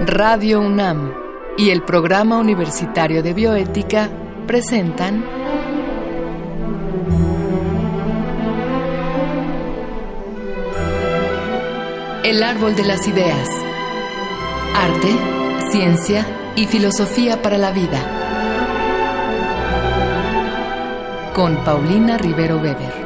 Radio UNAM y el Programa Universitario de Bioética presentan El Árbol de las Ideas. Arte, ciencia y filosofía para la vida. Con Paulina Rivero Weber.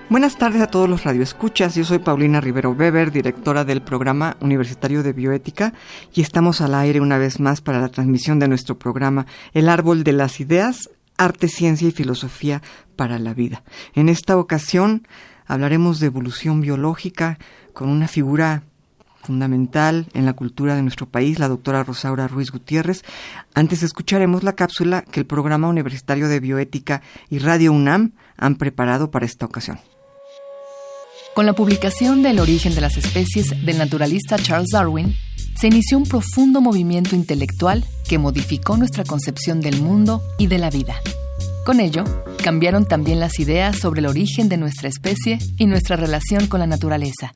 Buenas tardes a todos los radioescuchas. Yo soy Paulina Rivero Weber, directora del Programa Universitario de Bioética, y estamos al aire una vez más para la transmisión de nuestro programa El Árbol de las Ideas, Arte, Ciencia y Filosofía para la Vida. En esta ocasión hablaremos de evolución biológica con una figura fundamental en la cultura de nuestro país, la doctora Rosaura Ruiz Gutiérrez. Antes escucharemos la cápsula que el Programa Universitario de Bioética y Radio UNAM han preparado para esta ocasión. Con la publicación de El origen de las especies del naturalista Charles Darwin, se inició un profundo movimiento intelectual que modificó nuestra concepción del mundo y de la vida. Con ello, cambiaron también las ideas sobre el origen de nuestra especie y nuestra relación con la naturaleza.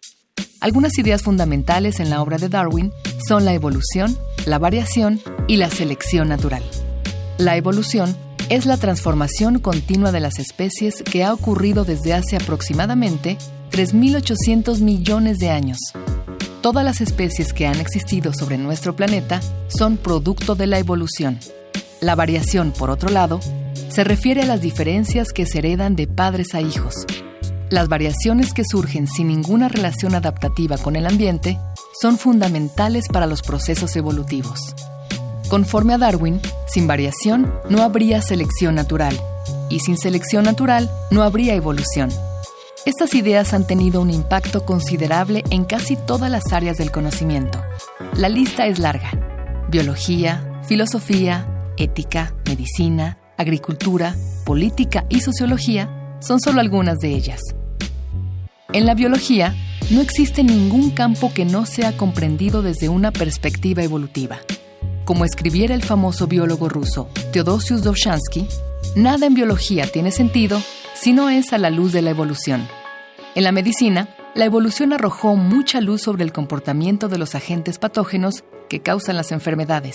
Algunas ideas fundamentales en la obra de Darwin son la evolución, la variación y la selección natural. La evolución es la transformación continua de las especies que ha ocurrido desde hace aproximadamente 3.800 millones de años. Todas las especies que han existido sobre nuestro planeta son producto de la evolución. La variación, por otro lado, se refiere a las diferencias que se heredan de padres a hijos. Las variaciones que surgen sin ninguna relación adaptativa con el ambiente son fundamentales para los procesos evolutivos. Conforme a Darwin, sin variación no habría selección natural, y sin selección natural no habría evolución. Estas ideas han tenido un impacto considerable en casi todas las áreas del conocimiento. La lista es larga: biología, filosofía, ética, medicina, agricultura, política y sociología son solo algunas de ellas. En la biología, no existe ningún campo que no sea comprendido desde una perspectiva evolutiva. Como escribiera el famoso biólogo ruso Teodosius Dovzhansky, nada en biología tiene sentido si no es a la luz de la evolución. En la medicina, la evolución arrojó mucha luz sobre el comportamiento de los agentes patógenos que causan las enfermedades.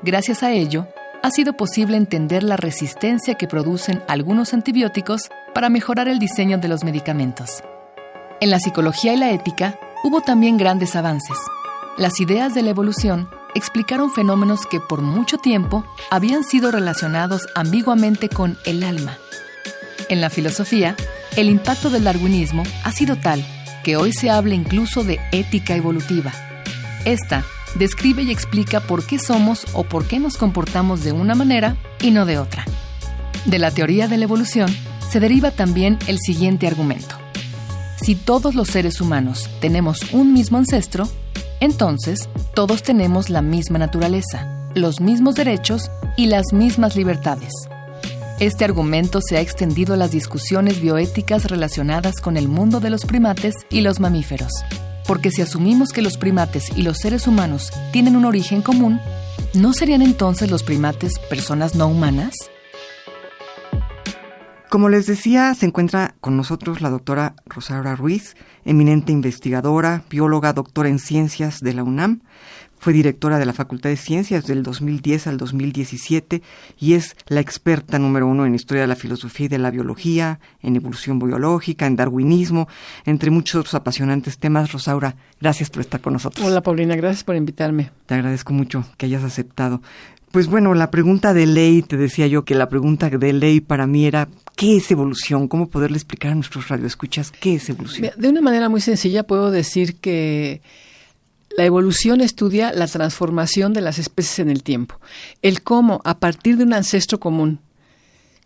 Gracias a ello, ha sido posible entender la resistencia que producen algunos antibióticos para mejorar el diseño de los medicamentos. En la psicología y la ética, hubo también grandes avances. Las ideas de la evolución explicaron fenómenos que por mucho tiempo habían sido relacionados ambiguamente con el alma. En la filosofía, el impacto del darwinismo ha sido tal que hoy se habla incluso de ética evolutiva. Esta describe y explica por qué somos o por qué nos comportamos de una manera y no de otra. De la teoría de la evolución se deriva también el siguiente argumento: si todos los seres humanos tenemos un mismo ancestro, entonces todos tenemos la misma naturaleza, los mismos derechos y las mismas libertades. Este argumento se ha extendido a las discusiones bioéticas relacionadas con el mundo de los primates y los mamíferos. Porque si asumimos que los primates y los seres humanos tienen un origen común, ¿no serían entonces los primates personas no humanas? Como les decía, se encuentra con nosotros la doctora Rosaura Ruiz, eminente investigadora, bióloga, doctora en ciencias de la UNAM. Fue directora de la Facultad de Ciencias del 2010 al 2017 y es la experta número 1 en historia de la filosofía y de la biología, en evolución biológica, en darwinismo, entre muchos otros apasionantes temas. Rosaura, gracias por estar con nosotros. Hola Paulina, gracias por invitarme. Te agradezco mucho que hayas aceptado. Pues bueno, la pregunta de ley, te decía yo que la pregunta de ley para mí era ¿qué es evolución? ¿Cómo poderle explicar a nuestros radioescuchas qué es evolución? De una manera muy sencilla puedo decir que la evolución estudia la transformación de las especies en el tiempo. El cómo, a partir de un ancestro común,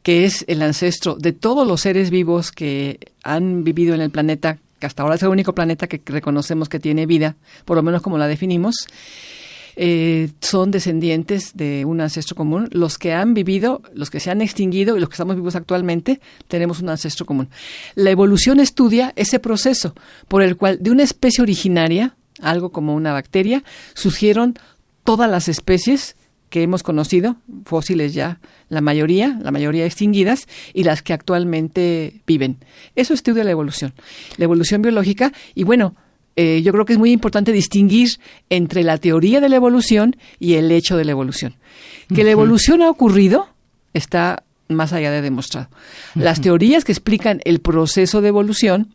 que es el ancestro de todos los seres vivos que han vivido en el planeta, que hasta ahora es el único planeta que reconocemos que tiene vida, por lo menos como la definimos, son descendientes de un ancestro común. Los que han vivido, los que se han extinguido y los que estamos vivos actualmente, tenemos un ancestro común. La evolución estudia ese proceso por el cual de una especie originaria, algo como una bacteria, surgieron todas las especies que hemos conocido, fósiles ya, la mayoría extinguidas, y las que actualmente viven. Eso estudia la evolución biológica, y bueno, yo creo que es muy importante distinguir entre la teoría de la evolución y el hecho de la evolución. Que la evolución ha ocurrido está más allá de demostrado. Las teorías que explican el proceso de evolución,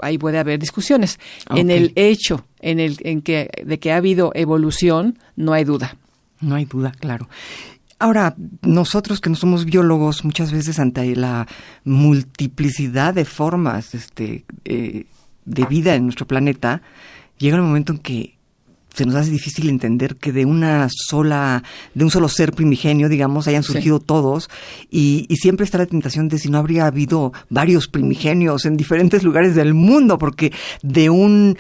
ahí puede haber discusiones. Okay. En el hecho de que ha habido evolución, no hay duda. No hay duda, claro. Ahora, nosotros que no somos biólogos, muchas veces ante la multiplicidad de formas de vida en nuestro planeta, llega el momento en que se nos hace difícil entender que de un solo ser primigenio, digamos, hayan surgido todos, y siempre está la tentación de si no habría habido varios primigenios en diferentes lugares del mundo, porque de una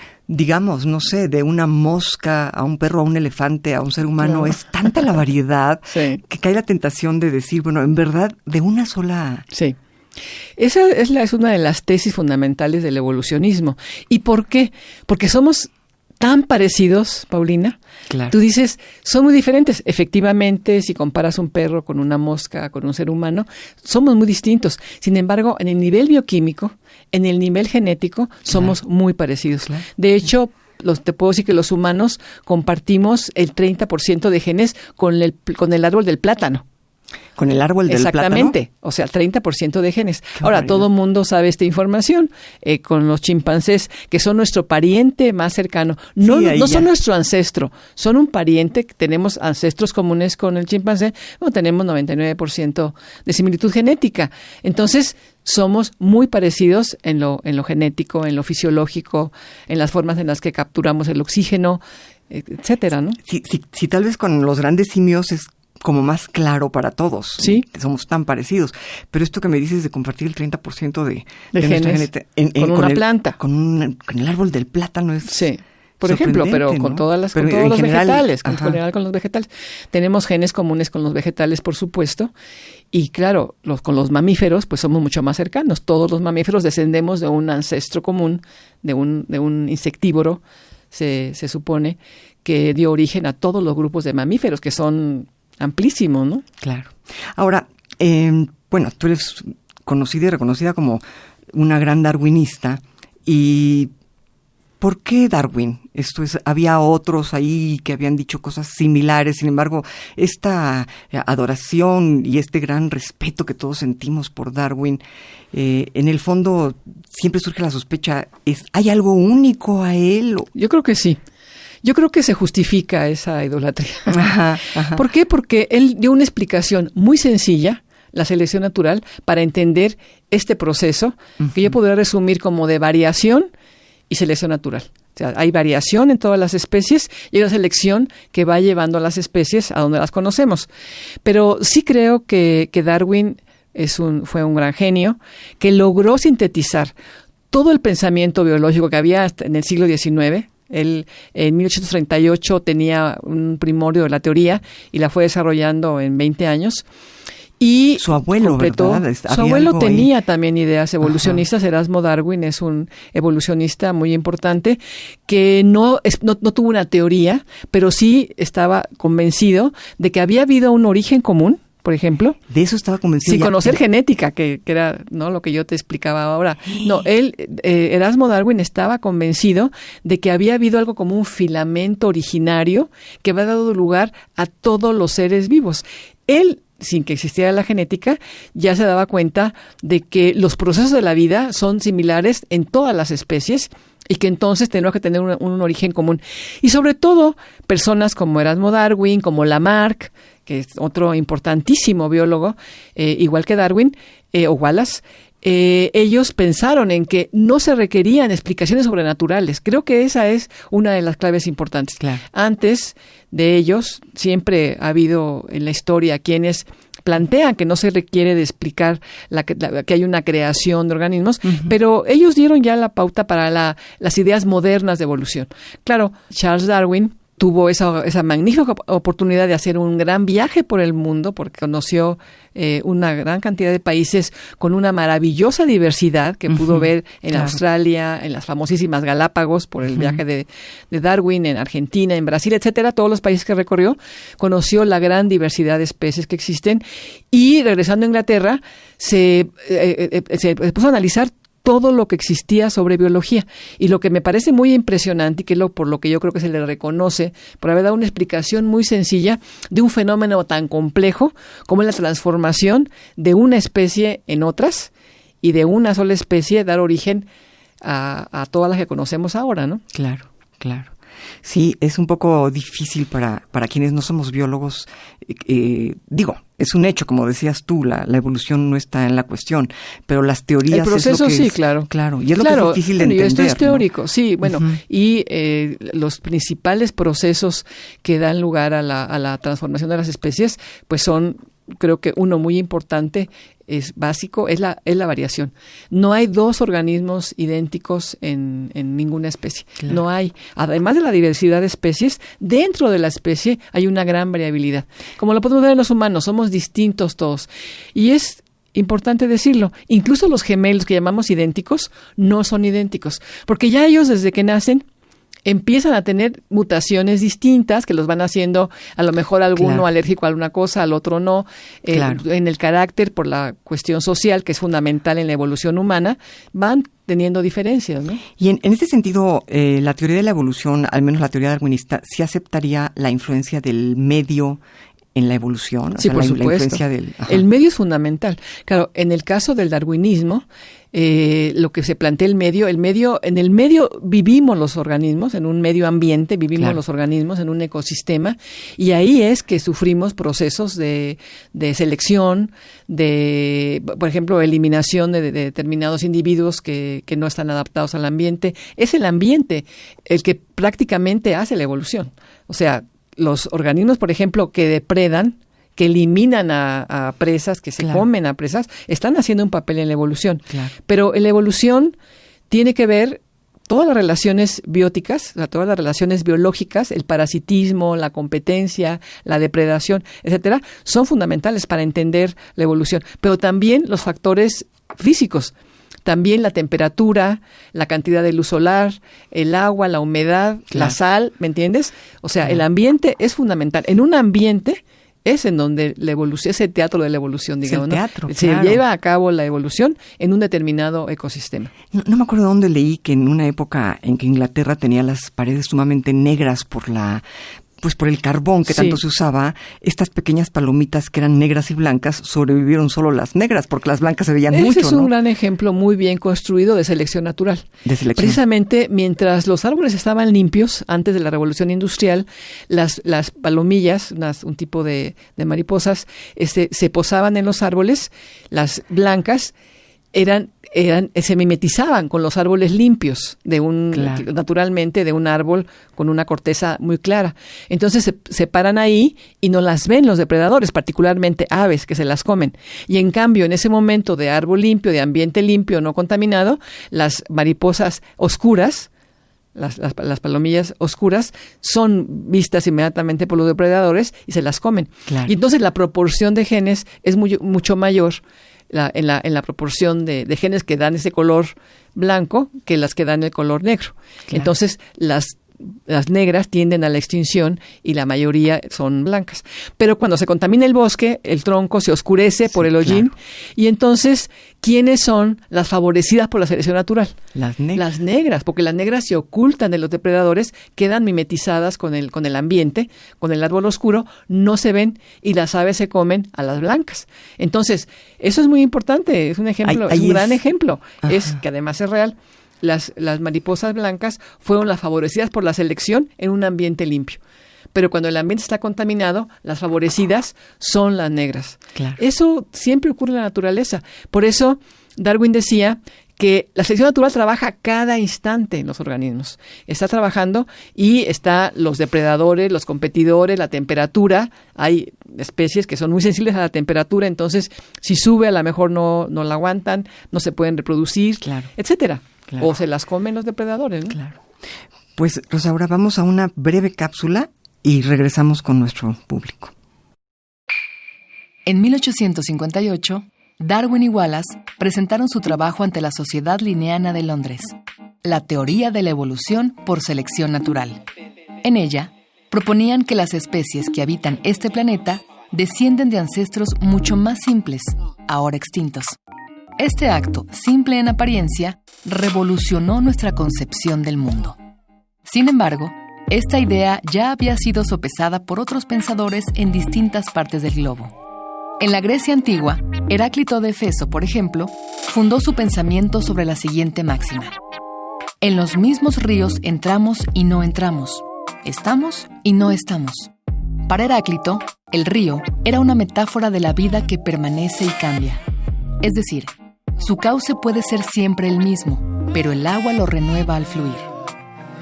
mosca a un perro, a un elefante, a un ser humano, es tanta la variedad que cae la tentación de decir, bueno, en verdad, de una sola... Sí. Esa es una de las tesis fundamentales del evolucionismo. ¿Y por qué? Porque somos tan parecidos, Paulina. Claro. Tú dices, son muy diferentes. Efectivamente, si comparas un perro con una mosca, con un ser humano, somos muy distintos. Sin embargo, en el nivel bioquímico, en el nivel genético, somos muy parecidos. Claro. De hecho, te puedo decir que los humanos compartimos el 30% de genes con el árbol del plátano. Con el árbol del plátano. Exactamente, o sea, 30% de genes. Ahora, todo el mundo sabe esta información con los chimpancés, que son nuestro pariente más cercano. No son nuestro ancestro, son un pariente. Tenemos ancestros comunes con el chimpancé, tenemos 99% de similitud genética. Entonces, somos muy parecidos en lo genético, en lo fisiológico, en las formas en las que capturamos el oxígeno, etcétera, ¿no? Sí, tal vez con los grandes simios es como más claro para todos. Sí. Somos tan parecidos. Pero esto que me dices de compartir el 30% de genes nuestra genética con una planta. Con el árbol del plátano es... Sí. Por ejemplo, pero con todos los vegetales, en general con los vegetales. Tenemos genes comunes con los vegetales, por supuesto, y claro, con los mamíferos, pues somos mucho más cercanos. Todos los mamíferos descendemos de un ancestro común, de un insectívoro, se supone, que dio origen a todos los grupos de mamíferos, que son amplísimos, ¿no? Claro. Ahora, tú eres conocida y reconocida como una gran darwinista, y ¿por qué Darwin? Había otros ahí que habían dicho cosas similares, sin embargo, esta adoración y este gran respeto que todos sentimos por Darwin, en el fondo siempre surge la sospecha, ¿hay algo único a él? Yo creo que sí. Yo creo que se justifica esa idolatría. Ajá. ¿Por qué? Porque él dio una explicación muy sencilla, la selección natural, para entender este proceso, que yo podría resumir como de variación y selección natural. O sea, hay variación en todas las especies y hay una selección que va llevando a las especies a donde las conocemos. Pero sí creo que Darwin fue un gran genio que logró sintetizar todo el pensamiento biológico que había hasta en el siglo XIX. Él en 1838 tenía un primorio de la teoría y la fue desarrollando en 20 años. Y su abuelo, ¿verdad? Su abuelo tenía también ideas evolucionistas. Erasmo Darwin es un evolucionista muy importante que no tuvo una teoría, pero sí estaba convencido de que había habido un origen común, por ejemplo. De eso estaba convencido. Sin conocer genética, que era no lo que yo te explicaba ahora. No, Erasmo Darwin estaba convencido de que había habido algo como un filamento originario que había dado lugar a todos los seres vivos. Él, sin que existiera la genética, ya se daba cuenta de que los procesos de la vida son similares en todas las especies y que entonces tenemos que tener un origen común. Y sobre todo, personas como Erasmo Darwin, como Lamarck, que es otro importantísimo biólogo, igual que Darwin, o Wallace, ellos pensaron en que no se requerían explicaciones sobrenaturales. Creo que esa es una de las claves importantes. Claro. Antes de ellos, siempre ha habido en la historia quienes plantean que no se requiere de explicar que hay una creación de organismos, pero ellos dieron ya la pauta para las ideas modernas de evolución. Claro, Charles Darwin tuvo esa magnífica oportunidad de hacer un gran viaje por el mundo, porque conoció una gran cantidad de países con una maravillosa diversidad que pudo ver en Australia, en las famosísimas Galápagos por el viaje de Darwin, en Argentina, en Brasil, etcétera, todos los países que recorrió, conoció la gran diversidad de especies que existen, y regresando a Inglaterra se puso a analizar todo lo que existía sobre biología. Y lo que me parece muy impresionante, y que por lo que yo creo que se le reconoce, por haber dado una explicación muy sencilla de un fenómeno tan complejo como es la transformación de una especie en otras, y de una sola especie dar origen a todas las que conocemos ahora, ¿no? Claro, claro. Sí, es un poco difícil para quienes no somos biólogos. Es un hecho, como decías tú, la evolución no está en la cuestión, pero las teorías el proceso es lo que sí, claro. Claro, y es lo que es difícil de entender. Esto es teórico, ¿no? Sí, bueno, Uh-huh. Y los principales procesos que dan lugar a la transformación de las especies, pues son, creo que uno muy importante, es básico, es la variación. No hay dos organismos idénticos en ninguna especie. Claro. No hay. Además de la diversidad de especies, dentro de la especie hay una gran variabilidad. Como lo podemos ver en los humanos, somos distintos todos. Y es importante decirlo, incluso los gemelos que llamamos idénticos no son idénticos, porque ya ellos desde que nacen empiezan a tener mutaciones distintas que los van haciendo, a lo mejor alguno alérgico a alguna cosa, al otro no, en el carácter por la cuestión social que es fundamental en la evolución humana, van teniendo diferencias, ¿no? Y en este sentido, la teoría de la evolución, al menos la teoría darwinista, sí aceptaría la influencia del medio en la evolución. Sí, por supuesto. El medio es fundamental. Claro, en el caso del darwinismo, lo que se plantea en el medio vivimos los organismos, en un medio ambiente vivimos los organismos, en un ecosistema, y ahí es que sufrimos procesos de selección, por ejemplo, eliminación de determinados individuos que no están adaptados al ambiente. Es el ambiente el que prácticamente hace la evolución. O sea, los organismos, por ejemplo, que depredan, que eliminan a presas, que se comen a presas, están haciendo un papel en la evolución. Claro. Pero en la evolución tiene que ver todas las relaciones bióticas, o sea, todas las relaciones biológicas, el parasitismo, la competencia, la depredación, etcétera, son fundamentales para entender la evolución. Pero también los factores físicos. También la temperatura, la cantidad de luz solar, el agua, la humedad, la sal, ¿me entiendes? O sea, el ambiente es fundamental. En un ambiente es en donde la evolución, es el teatro de la evolución, digamos. Es el teatro, ¿no? Se lleva a cabo la evolución en un determinado ecosistema. No me acuerdo dónde leí que en una época en que Inglaterra tenía las paredes sumamente negras por el carbón que tanto se usaba, estas pequeñas palomitas que eran negras y blancas, sobrevivieron solo las negras, porque las blancas se veían mucho, ¿no? Ese es un gran ejemplo muy bien construido de selección natural. Precisamente, mientras los árboles estaban limpios, antes de la Revolución Industrial, las palomillas, un tipo de mariposas, se posaban en los árboles, las blancas se mimetizaban con los árboles limpios naturalmente de un árbol con una corteza muy clara. Entonces se paran ahí y no las ven los depredadores, particularmente aves que se las comen. Y en cambio, en ese momento de árbol limpio, de ambiente limpio, no contaminado, las mariposas oscuras, las palomillas oscuras, son vistas inmediatamente por los depredadores y se las comen. Claro. Y entonces la proporción de genes es mucho mayor en la proporción de genes que dan ese color blanco que las que dan el color negro. Claro. Entonces, las negras tienden a la extinción y la mayoría son blancas. Pero cuando se contamina el bosque, el tronco se oscurece por el hollín, y entonces, ¿quiénes son las favorecidas por la selección natural? Las negras, porque las negras se ocultan de los depredadores, quedan mimetizadas con el ambiente, con el árbol oscuro, no se ven y las aves se comen a las blancas. Entonces, eso es muy importante, es un ejemplo, es un gran ejemplo, es que además es real. Las mariposas blancas fueron las favorecidas por la selección en un ambiente limpio. Pero cuando el ambiente está contaminado, las favorecidas son las negras. Claro. Eso siempre ocurre en la naturaleza. Por eso Darwin decía que la selección natural trabaja cada instante en los organismos. Está trabajando y está los depredadores, los competidores, la temperatura. Hay especies que son muy sensibles a la temperatura, entonces si sube a lo mejor no la aguantan, no se pueden reproducir, etcétera. Claro. O se las comen los depredadores, ¿no? Claro. Pues, Rosaura, vamos a una breve cápsula y regresamos con nuestro público. En 1858, Darwin y Wallace presentaron su trabajo ante la Sociedad Linneana de Londres, La teoría de la evolución por selección natural. En ella, proponían que las especies que habitan este planeta descienden de ancestros mucho más simples, ahora extintos. Este acto, simple en apariencia, revolucionó nuestra concepción del mundo. Sin embargo, esta idea ya había sido sopesada por otros pensadores en distintas partes del globo. En la Grecia antigua, Heráclito de Éfeso, por ejemplo, fundó su pensamiento sobre la siguiente máxima: en los mismos ríos entramos y no entramos, estamos y no estamos. Para Heráclito, el río era una metáfora de la vida que permanece y cambia. Es decir, su cauce puede ser siempre el mismo, pero el agua lo renueva al fluir.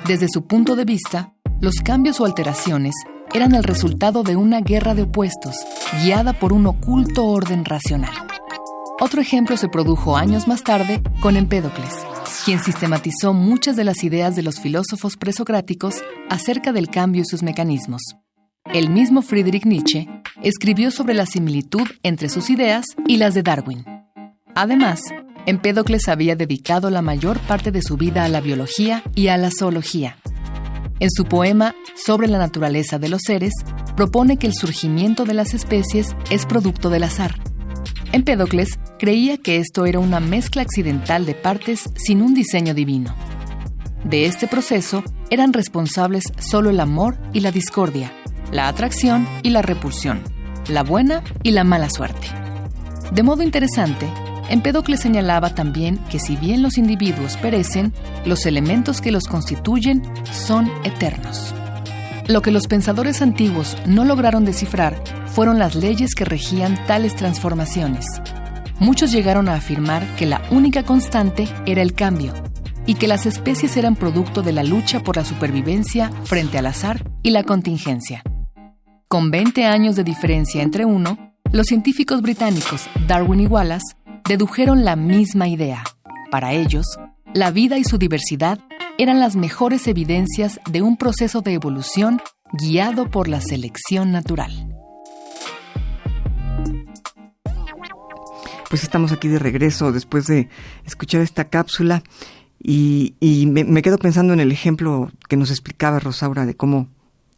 Desde su punto de vista, los cambios o alteraciones eran el resultado de una guerra de opuestos, guiada por un oculto orden racional. Otro ejemplo se produjo años más tarde con Empédocles, quien sistematizó muchas de las ideas de los filósofos presocráticos acerca del cambio y sus mecanismos. El mismo Friedrich Nietzsche escribió sobre la similitud entre sus ideas y las de Darwin. Además, Empédocles había dedicado la mayor parte de su vida a la biología y a la zoología. En su poema Sobre la naturaleza de los seres, propone que el surgimiento de las especies es producto del azar. Empédocles creía que esto era una mezcla accidental de partes sin un diseño divino. De este proceso eran responsables solo el amor y la discordia, la atracción y la repulsión, la buena y la mala suerte. De modo interesante, Empédocles señalaba también que si bien los individuos perecen, los elementos que los constituyen son eternos. Lo que los pensadores antiguos no lograron descifrar fueron las leyes que regían tales transformaciones. Muchos llegaron a afirmar que la única constante era el cambio y que las especies eran producto de la lucha por la supervivencia frente al azar y la contingencia. Con 20 años de diferencia entre uno, los científicos británicos Darwin y Wallace dedujeron la misma idea. Para ellos, la vida y su diversidad eran las mejores evidencias de un proceso de evolución guiado por la selección natural. Pues estamos aquí de regreso después de escuchar esta cápsula y me quedo pensando en el ejemplo que nos explicaba Rosaura de cómo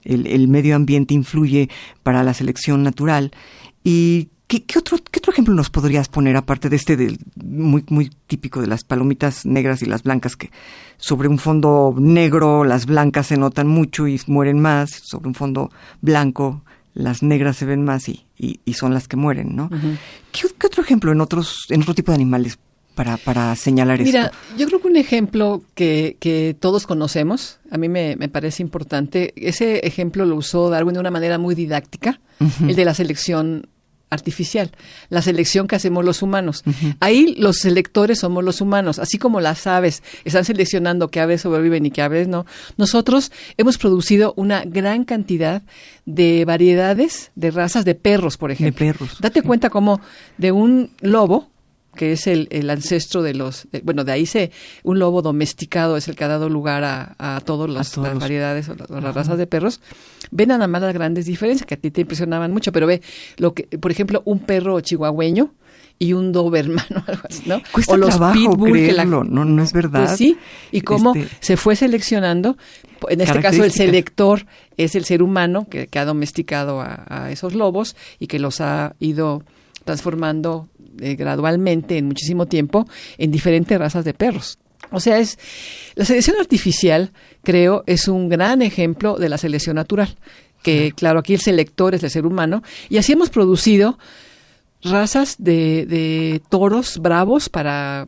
el medio ambiente influye para la selección natural. ¿Y qué otro ejemplo nos podrías poner aparte de este muy, muy típico de las palomitas negras y las blancas, que sobre un fondo negro las blancas se notan mucho y mueren más, sobre un fondo blanco las negras se ven más y son las que mueren, ¿no? Uh-huh. ¿Qué otro ejemplo en otro tipo de animales para señalar esto? Mira, yo creo que un ejemplo que todos conocemos, a mí me parece importante, ese ejemplo lo usó Darwin de una manera muy didáctica, uh-huh. El de la selección artificial, la selección que hacemos los humanos. Uh-huh. Ahí los selectores somos los humanos, así como las aves están seleccionando qué aves sobreviven y qué aves no. Nosotros hemos producido una gran cantidad de variedades de razas de perros, por ejemplo. De perros. Date cuenta cómo de un lobo, que es el ancestro de de ahí un lobo domesticado es el que ha dado lugar a todas las variedades o las razas de perros. Ven nada más las grandes diferencias que a ti te impresionaban mucho, pero ve por ejemplo, un perro chihuahueño y un doberman o algo así, ¿no? Cuesta o los trabajo pitbull creerlo, no es verdad. Pues sí, y cómo se fue seleccionando. En este caso el selector es el ser humano que ha domesticado a esos lobos y que los ha ido transformando gradualmente en muchísimo tiempo en diferentes razas de perros. O sea, la selección artificial, creo, es un gran ejemplo de la selección natural, que claro, aquí el selector es el ser humano, y así hemos producido razas de toros bravos para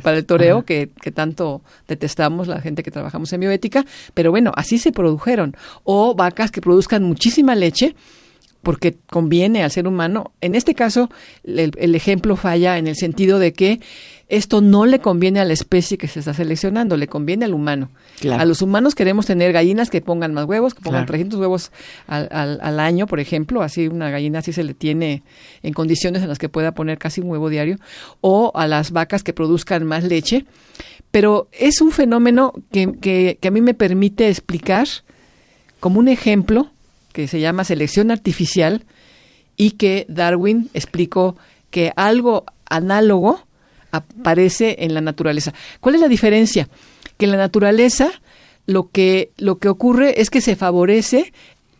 el toreo que tanto detestamos la gente que trabajamos en bioética, pero bueno, así se produjeron. O vacas que produzcan muchísima leche, porque conviene al ser humano. En este caso, el ejemplo falla en el sentido de que esto no le conviene a la especie que se está seleccionando, le conviene al humano. Claro. A los humanos queremos tener gallinas que pongan más huevos, que pongan Claro. 300 huevos al año, por ejemplo. Así una gallina así se le tiene en condiciones en las que pueda poner casi un huevo diario. O a las vacas que produzcan más leche. Pero es un fenómeno que a mí me permite explicar como un ejemplo que se llama selección artificial y que Darwin explicó que algo análogo aparece en la naturaleza. ¿Cuál es la diferencia? Que en la naturaleza lo que ocurre es que se favorece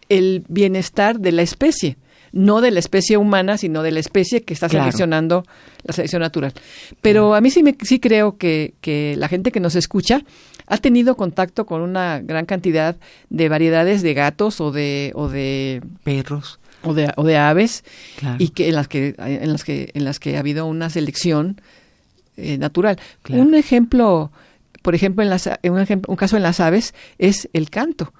el bienestar de la especie, no de la especie humana, sino de la especie que está Claro. seleccionando la selección natural. Pero a mí sí creo que la gente que nos escucha ha tenido contacto con una gran cantidad de variedades de gatos o de Perros. o de aves, Claro. y que en las que ha habido una selección natural. Claro. Un ejemplo, por ejemplo, un caso en las aves es el canto.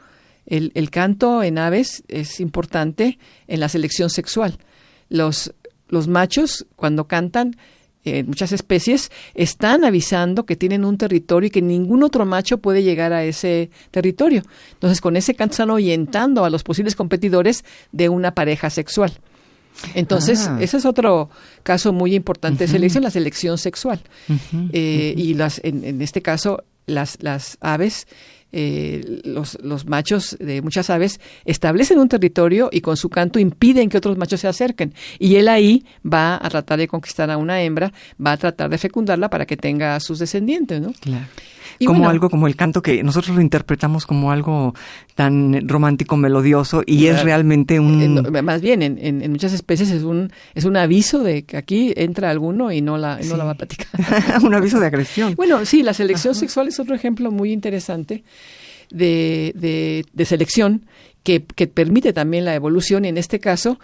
El canto en aves es importante en la selección sexual. Los machos, cuando cantan, en muchas especies, están avisando que tienen un territorio y que ningún otro macho puede llegar a ese territorio. Entonces, con ese canto están ahuyentando a los posibles competidores de una pareja sexual. Entonces, ese es otro caso muy importante de selección, la selección sexual. Y en este caso, las aves, los machos de muchas aves establecen un territorio y con su canto impiden que otros machos se acerquen. Y él ahí va a tratar de conquistar a una hembra, va a tratar de fecundarla para que tenga sus descendientes, ¿no? Claro. Y como bueno, algo como el canto, que nosotros lo interpretamos como algo tan romántico, melodioso, y es realmente un... más bien, en muchas especies es un aviso de que aquí entra alguno y no la va a platicar. un aviso de agresión. Bueno, sí, la selección sexual es otro ejemplo muy interesante de selección que permite también la evolución, y en este caso,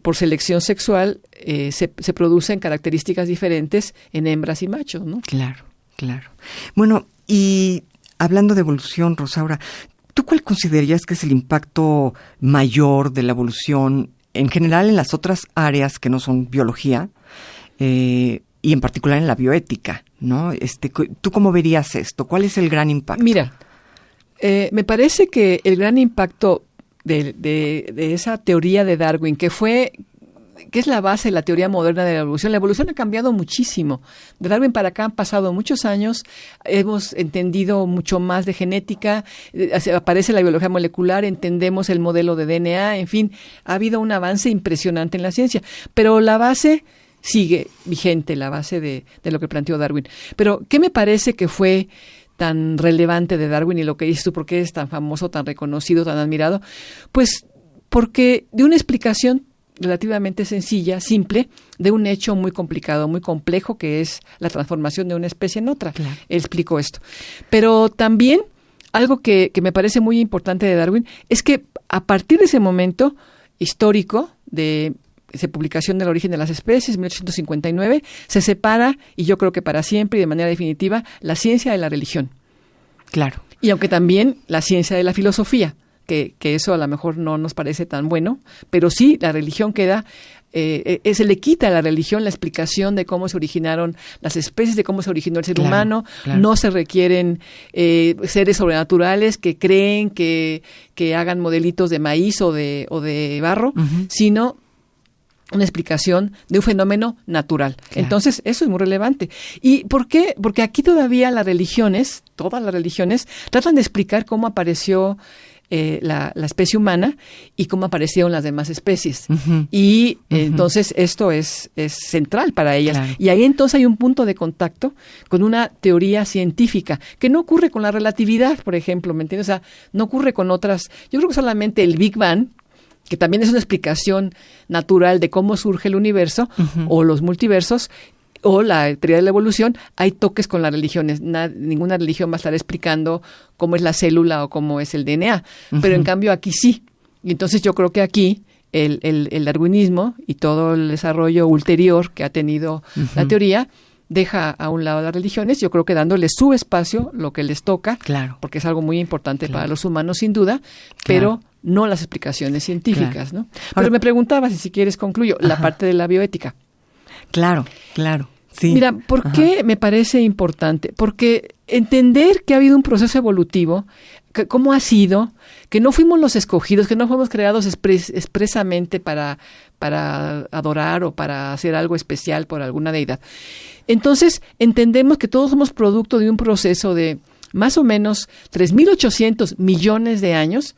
por selección sexual, se producen características diferentes en hembras y machos, ¿no? Claro, claro. Bueno, y hablando de evolución, Rosaura, ¿tú cuál considerarías que es el impacto mayor de la evolución en general en las otras áreas que no son biología, y en particular en la bioética, ¿no? ¿Tú cómo verías esto? ¿Cuál es el gran impacto? Mira, me parece que el gran impacto de esa teoría de Darwin, que es la base de la teoría moderna de la evolución ha cambiado muchísimo. De Darwin para acá han pasado muchos años, hemos entendido mucho más de genética, aparece la biología molecular, entendemos el modelo de DNA, en fin, ha habido un avance impresionante en la ciencia, pero la base sigue vigente, la base de lo que planteó Darwin. Pero, ¿qué me parece que fue tan relevante de Darwin y lo que dices tú, por qué es tan famoso, tan reconocido, tan admirado? Pues porque de una explicación relativamente sencilla, simple, de un hecho muy complicado, muy complejo, que es la transformación de una especie en otra. Claro. Él explicó esto. Pero también algo que me parece muy importante de Darwin es que a partir de ese momento histórico de publicación del origen de las especies, 1859, se separa, y yo creo que para siempre y de manera definitiva, la ciencia de la religión. Claro. Y aunque también la ciencia de la filosofía, que eso a lo mejor no nos parece tan bueno, pero sí la religión queda, se le quita a la religión la explicación de cómo se originaron las especies, de cómo se originó el ser humano. Claro. No se requieren seres sobrenaturales que creen que hagan modelitos de maíz o de barro, sino una explicación de un fenómeno natural. Claro. Entonces, eso es muy relevante. ¿Y por qué? Porque aquí todavía las religiones, todas las religiones, tratan de explicar cómo apareció la especie humana y cómo aparecieron las demás especies. Y entonces esto es central para ellas. Claro. Y ahí entonces hay un punto de contacto con una teoría científica, que no ocurre con la relatividad, por ejemplo, ¿me entiendes? O sea, no ocurre con otras. Yo creo que solamente el Big Bang, que también es una explicación natural de cómo surge el universo, o los multiversos, o la teoría de la evolución, hay toques con las religiones. Ninguna religión va a estar explicando cómo es la célula o cómo es el DNA. Pero en cambio aquí sí. Y entonces yo creo que aquí el darwinismo y todo el desarrollo ulterior que ha tenido la teoría deja a un lado las religiones, yo creo que dándoles su espacio, lo que les toca, claro, porque es algo muy importante para los humanos sin duda, pero no las explicaciones científicas, Claro. ¿no? Pero Ahora, me preguntabas, y si quieres concluyo, la parte de la bioética. Claro. Sí. Mira, ¿por qué me parece importante? Porque entender que ha habido un proceso evolutivo, cómo ha sido, que no fuimos los escogidos, que no fuimos creados expresamente para adorar o para hacer algo especial por alguna deidad. Entonces, entendemos que todos somos producto de un proceso de más o menos 3.800 millones de años,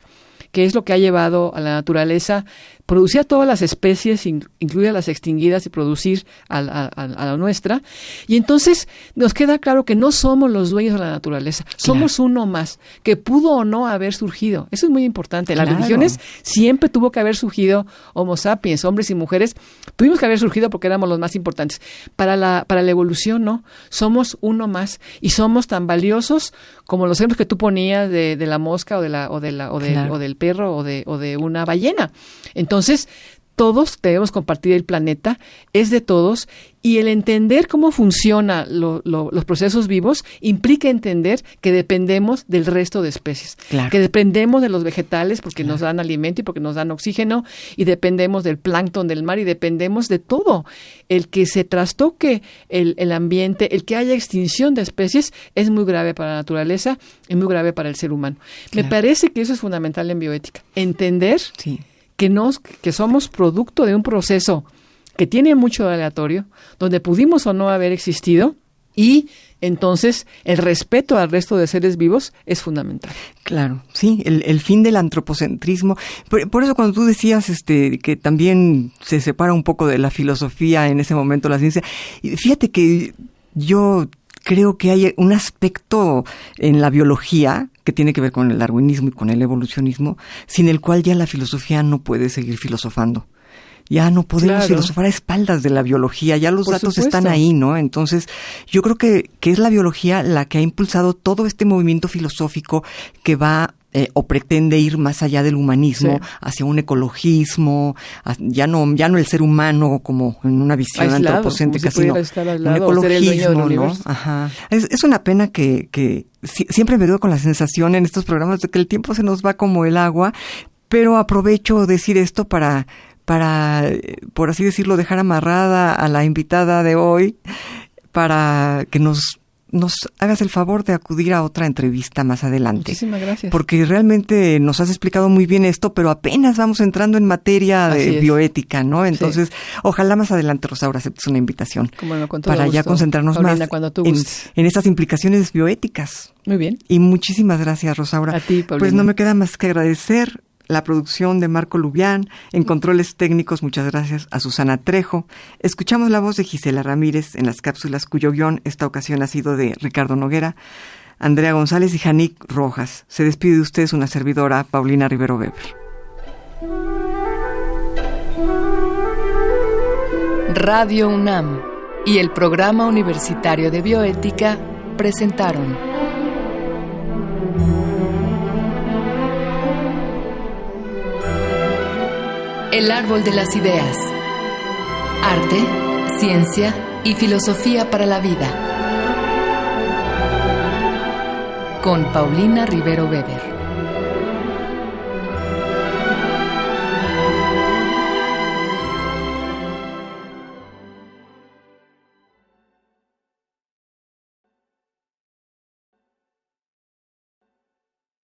que es lo que ha llevado a la naturaleza producir a todas las especies, incluidas las extinguidas, y producir a la nuestra. Y entonces nos queda claro que no somos los dueños de la naturaleza, somos uno más, que pudo o no haber surgido. Eso es muy importante. Las religiones siempre tuvo que haber surgido Homo sapiens, hombres y mujeres, tuvimos que haber surgido porque éramos los más importantes. Para la evolución, no, somos uno más y somos tan valiosos como los ejemplos que tú ponías de la mosca o del perro o de una ballena. Entonces, todos debemos compartir el planeta, es de todos, y el entender cómo funcionan los procesos vivos implica entender que dependemos del resto de especies, que dependemos de los vegetales porque nos dan alimento y porque nos dan oxígeno, y dependemos del plancton del mar y dependemos de todo. El que se trastoque el ambiente, el que haya extinción de especies es muy grave para la naturaleza y muy grave para el ser humano. Me parece que eso es fundamental en bioética, entender que somos producto de un proceso que tiene mucho de aleatorio, donde pudimos o no haber existido, y entonces el respeto al resto de seres vivos es fundamental. Claro, sí, el fin del antropocentrismo. Por eso cuando tú decías que también se separa un poco de la filosofía en ese momento, la ciencia, fíjate que yo creo que hay un aspecto en la biología que tiene que ver con el darwinismo y con el evolucionismo, sin el cual ya la filosofía no puede seguir filosofando. Ya no podemos filosofar a espaldas de la biología, ya los datos están ahí, ¿no? Entonces, yo creo que es la biología la que ha impulsado todo este movimiento filosófico que va o pretende ir más allá del humanismo, hacia un ecologismo, ya no el ser humano como en una visión antropocéntrica, sino un ecologismo, ¿no? Ajá. Es una pena que siempre me quedo con la sensación en estos programas de que el tiempo se nos va como el agua, pero aprovecho decir esto para, por así decirlo, dejar amarrada a la invitada de hoy, para que nos hagas el favor de acudir a otra entrevista más adelante. Muchísimas gracias. Porque realmente nos has explicado muy bien esto, pero apenas vamos entrando en materia de bioética, ¿no? Entonces, ojalá más adelante, Rosaura, aceptes una invitación para ya concentrarnos Paulina, más en estas implicaciones bioéticas. Muy bien. Y muchísimas gracias, Rosaura. A ti, Paulina. Pues no me queda más que agradecer la producción de Marco Lubián, en controles técnicos, muchas gracias a Susana Trejo. Escuchamos la voz de Gisela Ramírez en las cápsulas, cuyo guión esta ocasión ha sido de Ricardo Noguera, Andrea González y Janik Rojas. Se despide de ustedes una servidora, Paulina Rivero Weber. Radio UNAM y el Programa Universitario de Bioética presentaron El Árbol de las Ideas. Arte, ciencia y filosofía para la vida. Con Paulina Rivero Weber.